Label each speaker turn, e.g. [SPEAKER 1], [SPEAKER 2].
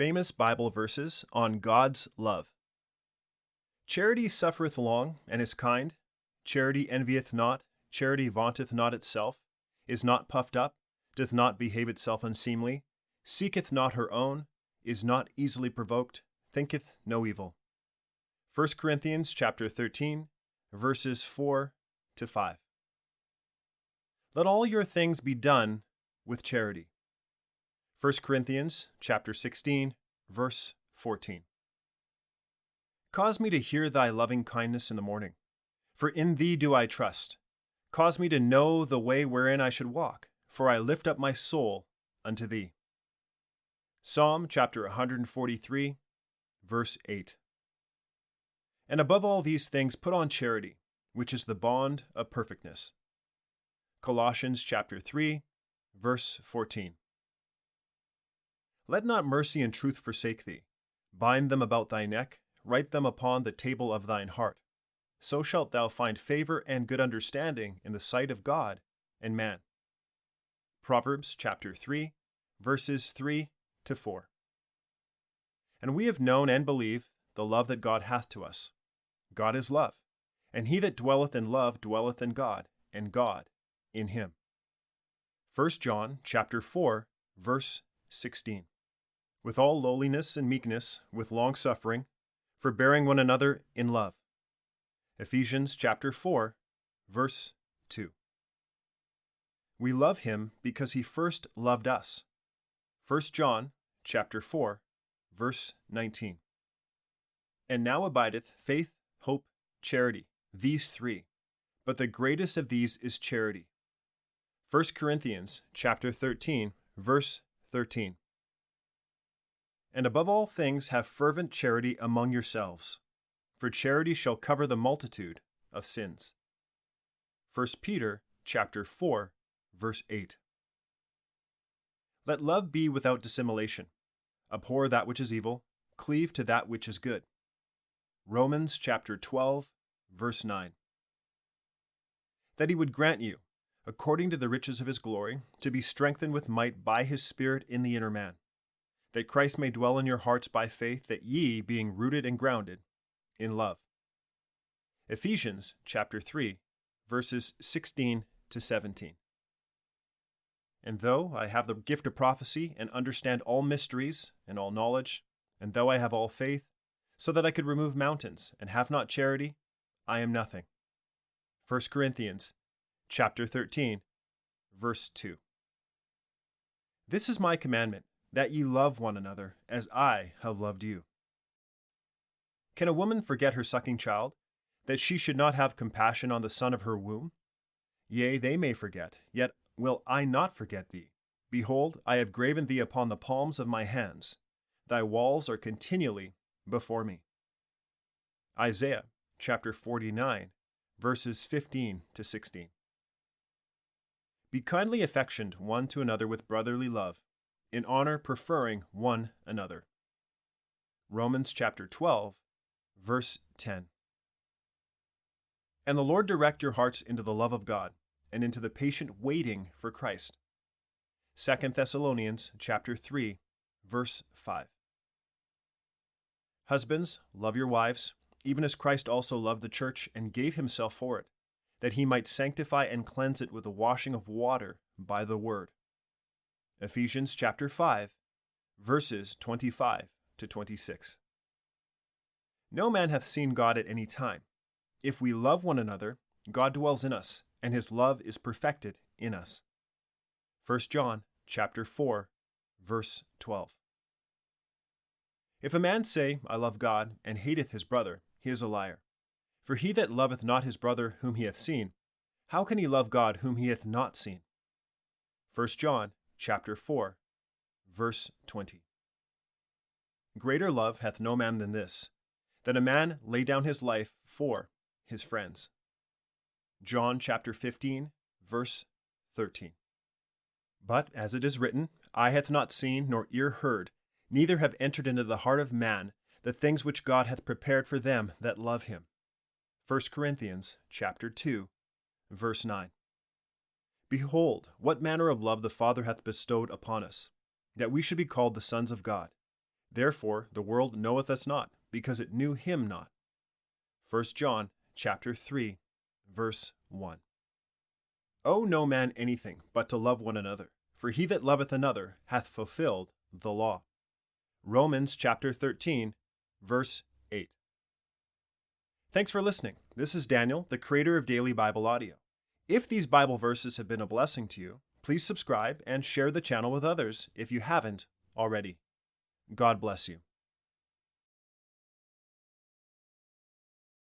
[SPEAKER 1] Famous Bible verses on God's love. Charity suffereth long, and is kind. Charity envieth not. Charity vaunteth not itself, is not puffed up, doth not behave itself unseemly, seeketh not her own, is not easily provoked, thinketh no evil. 1 Corinthians chapter 13, verses 4 to 5. Let all your things be done with charity. 1 Corinthians chapter 16, verse 14. Cause me to hear thy loving kindness in the morning, for in thee do I trust. Cause me to know the way wherein I should walk, for I lift up my soul unto thee. Psalm chapter 143, verse 8. And above all these things put on charity, which is the bond of perfectness. Colossians chapter 3, verse 14. Let not mercy and truth forsake thee. Bind them about thy neck, write them upon the table of thine heart. So shalt thou find favor and good understanding in the sight of God and man. Proverbs chapter 3, verses 3 to 4. And we have known and believe the love that God hath to us. God is love, and he that dwelleth in love dwelleth in God, and God in him. 1 John chapter 4, verse 16. With all lowliness and meekness, with longsuffering, forbearing one another in love. Ephesians chapter 4, verse 2. We love him because he first loved us. 1 John chapter 4, verse 19. And now abideth faith, hope, charity, these three, but the greatest of these is charity. 1 Corinthians chapter 13, verse 13. And above all things have fervent charity among yourselves, for charity shall cover the multitude of sins. 1 Peter chapter 4, verse 8. Let love be without dissimulation. Abhor that which is evil, cleave to that which is good. Romans chapter 12, verse 9. That he would grant you, according to the riches of his glory, to be strengthened with might by his Spirit in the inner man, that Christ may dwell in your hearts by faith, that ye, being rooted and grounded in love. Ephesians chapter 3, verses 16 to 17. And though I have the gift of prophecy and understand all mysteries and all knowledge, and though I have all faith, so that I could remove mountains, and have not charity, I am nothing. 1 Corinthians chapter 13, verse 2. This is my commandment, that ye love one another, as I have loved you. Can a woman forget her sucking child, that she should not have compassion on the son of her womb? Yea, they may forget, yet will I not forget thee. Behold, I have graven thee upon the palms of my hands. Thy walls are continually before me. Isaiah chapter 49, verses 15 to 16. Be kindly affectioned one to another with brotherly love, in honor preferring one another. Romans chapter 12, verse 10. And the Lord direct your hearts into the love of God, and into the patient waiting for Christ. 2 Thessalonians chapter 3, verse 5. Husbands, love your wives, even as Christ also loved the church and gave himself for it, that he might sanctify and cleanse it with the washing of water by the word. Ephesians chapter 5, verses 25 to 26. No man hath seen God at any time. If we love one another, God dwells in us, and his love is perfected in us. 1 John chapter 4, verse 12. If a man say, I love God, and hateth his brother, he is a liar. For he that loveth not his brother whom he hath seen, how can he love God whom he hath not seen? 1 John chapter 4, verse 20. Greater love hath no man than this, that a man lay down his life for his friends. John chapter 15, verse 13. But as it is written, eye hath not seen, nor ear heard, neither have entered into the heart of man the things which God hath prepared for them that love him. 1 Corinthians chapter 2, verse 9. Behold, what manner of love the Father hath bestowed upon us, that we should be called the sons of God. Therefore the world knoweth us not, because it knew him not. 1 John chapter 3, verse 1. Owe no man anything but to love one another, for he that loveth another hath fulfilled the law. Romans chapter 13, verse 8. Thanks for listening. This is Daniel, the creator of Daily Bible Audio. If these Bible verses have been a blessing to you, please subscribe and share the channel with others if you haven't already. God bless you.